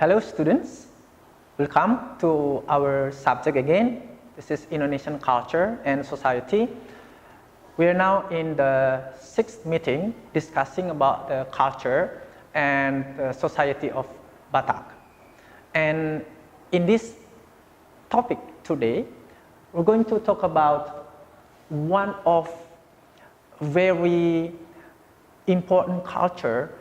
Hello students, welcome to our subject again. This is Indonesian culture and society. We are now in the 6th meeting discussing about the culture and the society of Batak. And in this topic today, we're going to talk about one of very important culture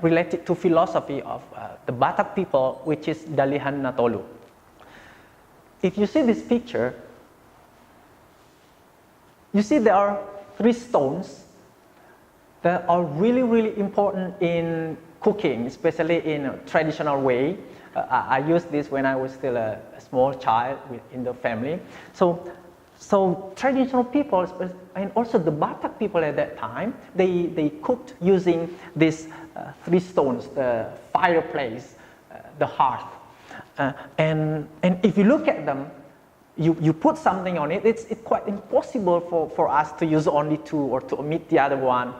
related to philosophy of the Batak people, which is Dalihan na Tolu. If you see this picture, you see there are 3 stones that are really important in cooking, especially in a traditional way. I used this when I was still a small child in the family. So traditional people, and also the Batak people at that time, they cooked using these 3 stones, the fireplace, the hearth. And if you look at them, you put something on it, it's quite impossible for us to use only 2 or to omit the other one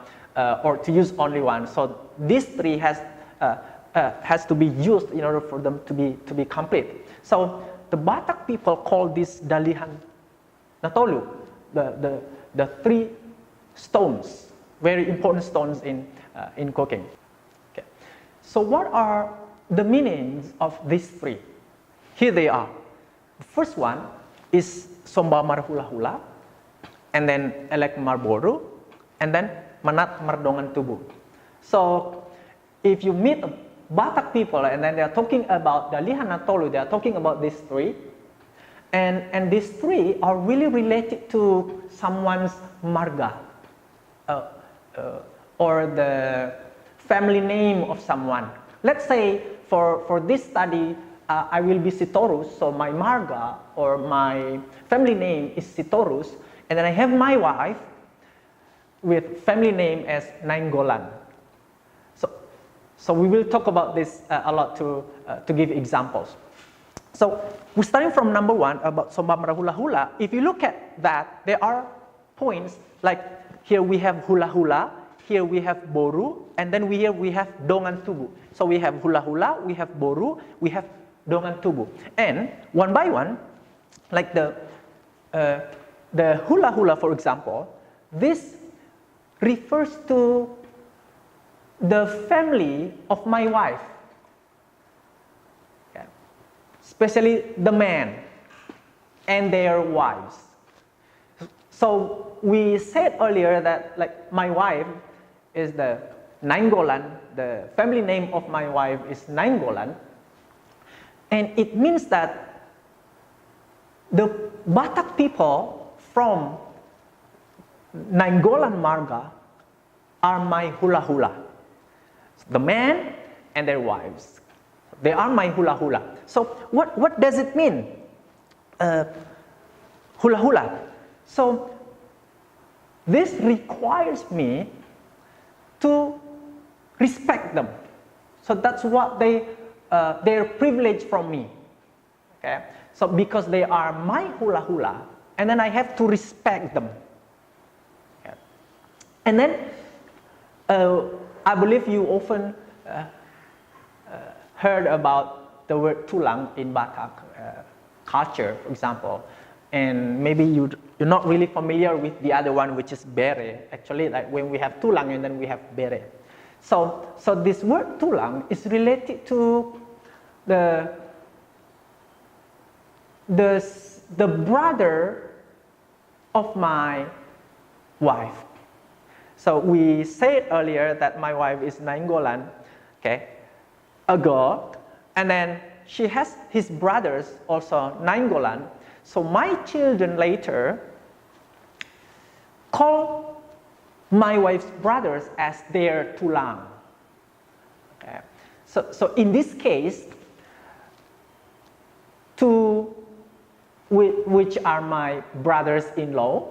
or to use only one. So these 3 has to be used in order for them to be complete. So the Batak people call this Dalihan na Tolu, the 3 stones, very important stones in cooking. Okay. So what are the meanings of these 3? Here they are. The first one is Somba Marhula-hula, and then Elek Marboru, and then Manat Mardongan Tubuh. So if you meet Batak people and then they are talking about Dalihan na Tolu, they are talking about these 3. And these 3 are really related to someone's marga or the family name of someone. Let's say for this study, I will be Sitorus, so my marga or my family name is Sitorus, and then I have my wife with family name as Nainggolan. So we will talk about this a lot to give examples. So we're starting from number 1 about Somba Marhula-hula. If you look at that, there are points like here we have hula-hula, here we have boru, and then here we have dongan tubuh. So we have hula-hula, we have boru, we have dongan tubuh. And one by one, like the hula-hula, for example, this refers to the family of my wife. Especially the men and their wives. So we said earlier that like my wife is the Nainggolan, the family name of my wife is Nainggolan, and it means that the Batak people from Nainggolan Marga are my hula-hula. The men and their wives. They are my hula-hula. So what does it mean? Hula-hula. So this requires me to respect them. So that's what they're privileged from me. Okay? So because they are my hula-hula, and then I have to respect them. Okay? And then I believe you often heard about the word tulang in Batak culture, for example, and maybe you're not really familiar with the other one, which is bere. Actually, like when we have tulang and then we have bere. So this word tulang is related to the brother of my wife. So we said earlier that my wife is Nainggolan, okay, a girl, and then she has his brothers also Nainggolan. So my children later call my wife's brothers as their tulang. Okay. So in this case, which are my brothers-in-law,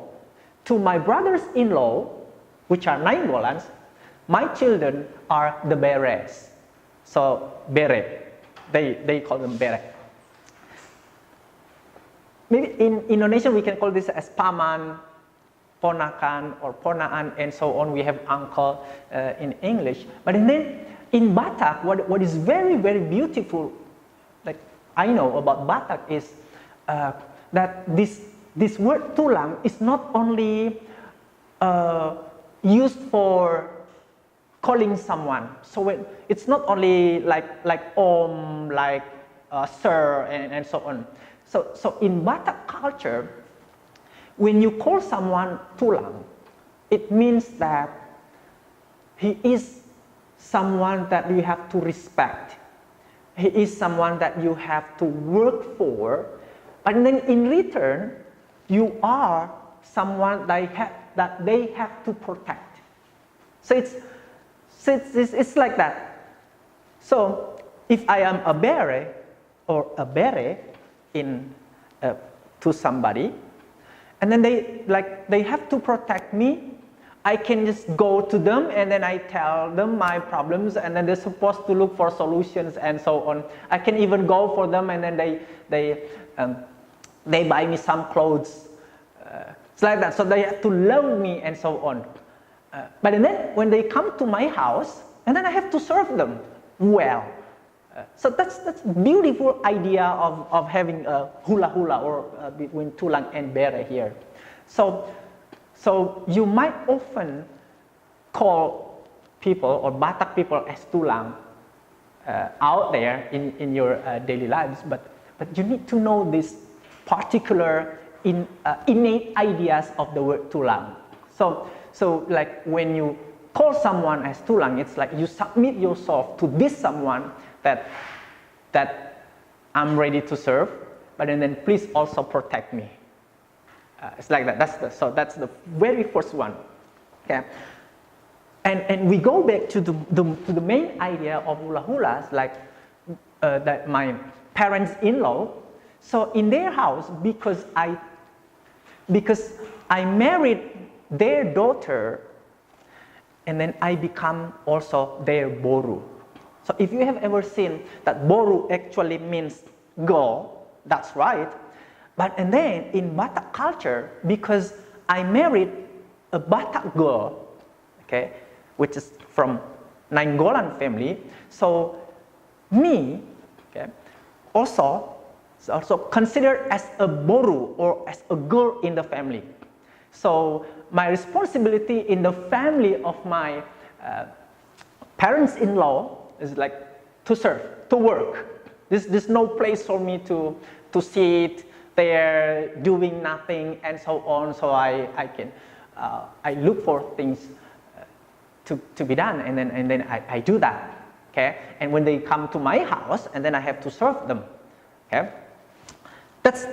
to my brothers-in-law, which are Nainggolans, my children are the beres. So bere, they call them bere. Maybe in Indonesian we can call this as paman, ponakan, or ponaan, and so on. We have uncle in English. But then in Batak, what is very beautiful I know about Batak is that this word tulang is not only used for calling someone. So it's not only like om, like sir, and so on. So in Batak culture, when you call someone tulang, it means that he is someone that you have to respect. He is someone that you have to work for, and then in return, you are someone that they have to protect. So it's like that. So if I am a bere or a bere to somebody, and then they have to protect me, I can just go to them and then I tell them my problems, and then they're supposed to look for solutions and so on. I can even go for them and then they buy me some clothes. It's like that. So they have to love me and so on. But then when they come to my house, and then I have to serve them well. So that's beautiful idea of having a hula or between tulang and bere here. So you might often call people or Batak people as tulang out there in your daily lives, but you need to know this particular innate ideas of the word tulang. So like when you call someone as tulang, it's like you submit yourself to this someone that I'm ready to serve, but then please also protect me. It's like that. That's the very first one. Okay, and we go back to the main idea of hula hulas, like that my parents-in-law. So in their house, because I married their daughter, and then I become also their boru. So if you have ever seen that boru actually means girl, that's right. And then in Batak culture, because I married a Batak girl, okay, which is from Nainggolan family, so me, okay, also considered as a boru or as a girl in the family. So my responsibility in the family of my parents-in-law is like to serve, to work. There's no place for me to sit there doing nothing and so on. So I look for things to be done, and then I do that. Okay, and when they come to my house, and then I have to serve them. Okay, that's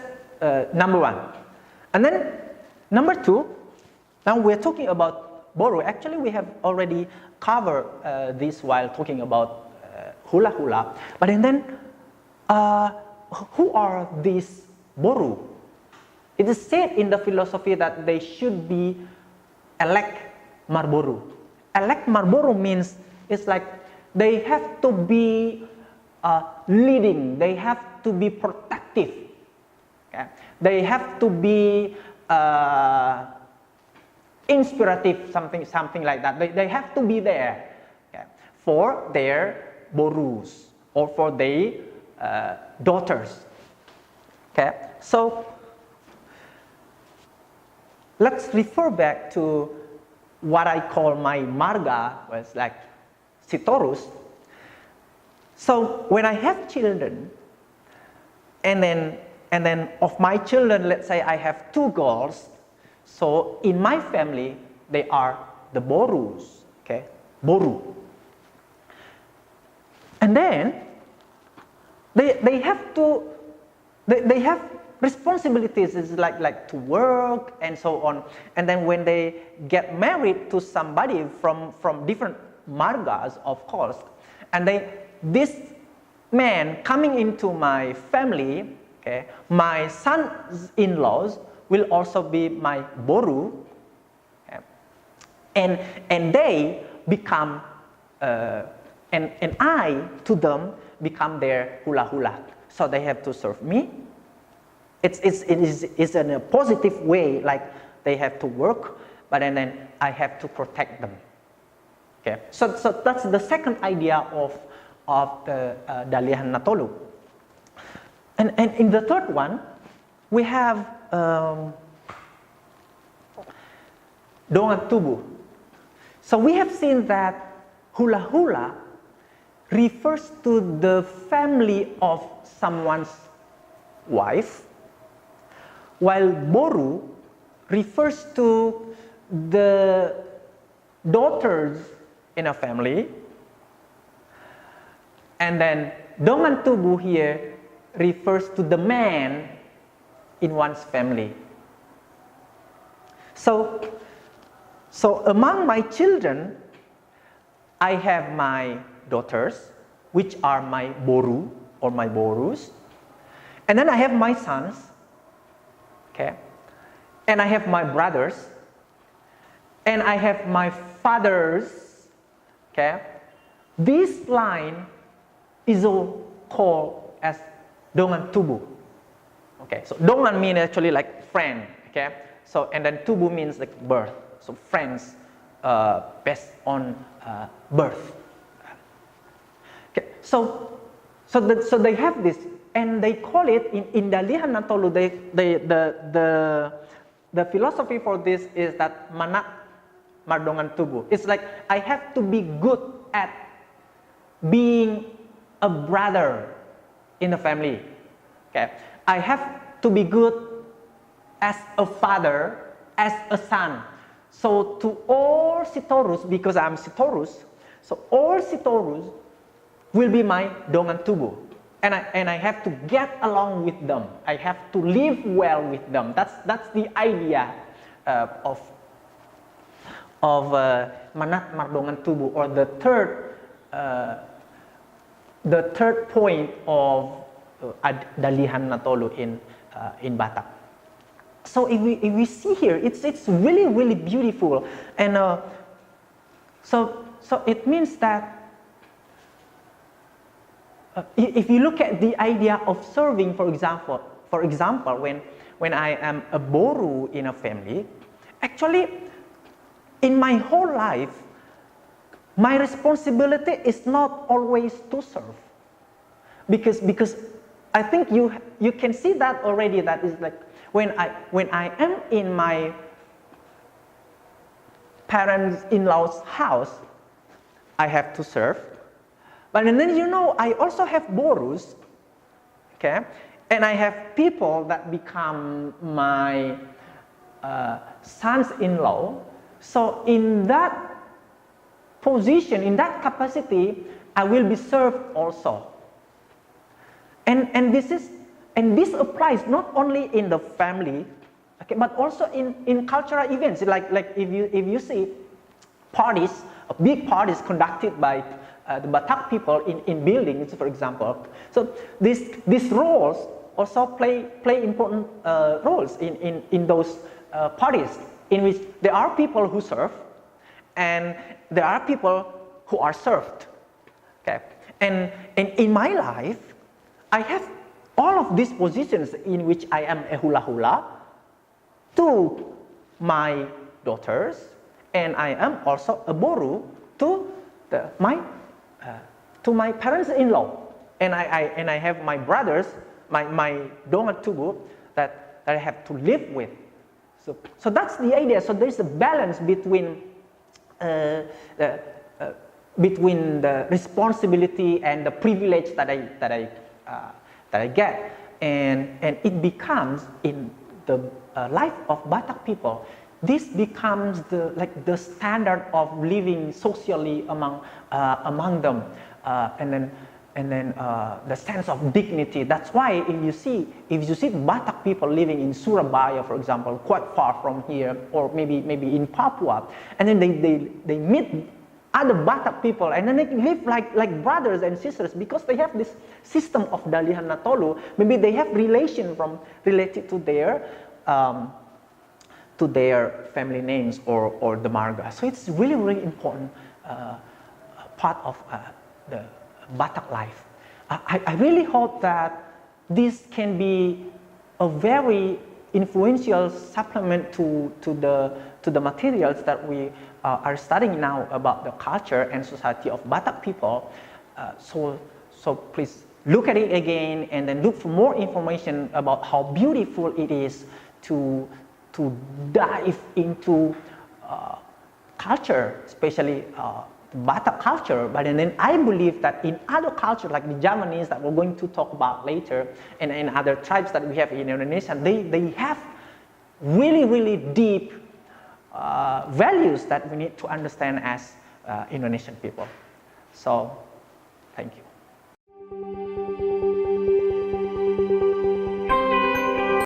number one. And then number two. Now we're talking about boru. Actually, we have already covered this while talking about hula hula. But then, who are these boru? It is said in the philosophy that they should be elek marboru. Elek marboru means it's like they have to be leading. They have to be protective. Okay? They have to be inspirative, something like that. They have to be there, okay, for their borus or for their daughters. Okay, so let's refer back to what I call my marga, was like sitorus. So when I have children, and then of my children, let's say I have two girls. So in my family, they are the borus, okay, boru. And then they have responsibilities, is like to work and so on. And then when they get married to somebody from different margas, of course, and this man coming into my family, okay, my sons-in-laws will also be my boru, okay? and they become and I to them become their hula hula. So they have to serve me. It is in a positive way, like they have to work, but then I have to protect them. Okay, so that's the second idea of the Dalihan Tolu. And in the third one, we have Dongan Tubuh. So we have seen that hula hula refers to the family of someone's wife, while boru refers to the daughters in a family, and then Dongan Tubuh here refers to the man in one's family. So among my children, I have my daughters, which are my boru or my borus, and then I have my sons, okay, and I have my brothers, and I have my fathers, okay. This line is all called as Dongan Tubuh. Okay, so Dongan means actually like friend, okay. So and then Tubuh means like birth. So friends based on birth. Okay, so they have this, and they call it in Dalihan and Tolu. The philosophy for this is that manat mardongan tubuh. It's like I have to be good at being a brother in the family. Okay, I have to be good as a father, as a son. So to all Sitorus, because I'm Sitorus, so all Sitorus will be my Dongan Tubuh. And I have to get along with them. I have to live well with them. That's the idea of Manat Mardongan Tubuh, or the third point of Dalihan Natolu in Batak. So if we see here, it's really, really beautiful, and so it means that if you look at the idea of serving, for example, when I am a boru in a family, actually, in my whole life, my responsibility is not always to serve, because I think you can see that already. That is like when I am in my parents-in-law's house, I have to serve. But and then I also have borus, okay, and I have people that become my sons-in-law. So in that position, in that capacity, I will be served also. And this applies not only in the family, okay, but also in cultural events. Like if you see parties, big parties conducted by the Batak people in buildings, for example. So these roles also play important roles in those parties, in which there are people who serve and there are people who are served. Okay, and in my life, I have all of these positions in which I am a hula hula to my daughters, and I am also a boru to my parents-in-law, and I have my brothers, my Dongan Tubuh that I have to live with. So that's the idea. So there's a balance between the responsibility and the privilege that I get, and it becomes in the life of Batak people. This becomes the standard of living socially among them, and then the sense of dignity. That's why if you see Batak people living in Surabaya, for example, quite far from here, or maybe in Papua, and then they meet other Batak people, and then they live like brothers and sisters, because they have this system of Dalihan Natolu. Maybe they have related to their family names or the marga. So it's really, really important part of the Batak life. I really hope that this can be a very influential supplement to the materials that we are studying now about the culture and society of Batak people. So please look at it again and then look for more information about how beautiful it is to dive into culture, especially the Batak culture. But then I believe that in other cultures like the Javanese that we're going to talk about later, and in other tribes that we have in Indonesia, they have really, really deep values that we need to understand as Indonesian people. So, thank you.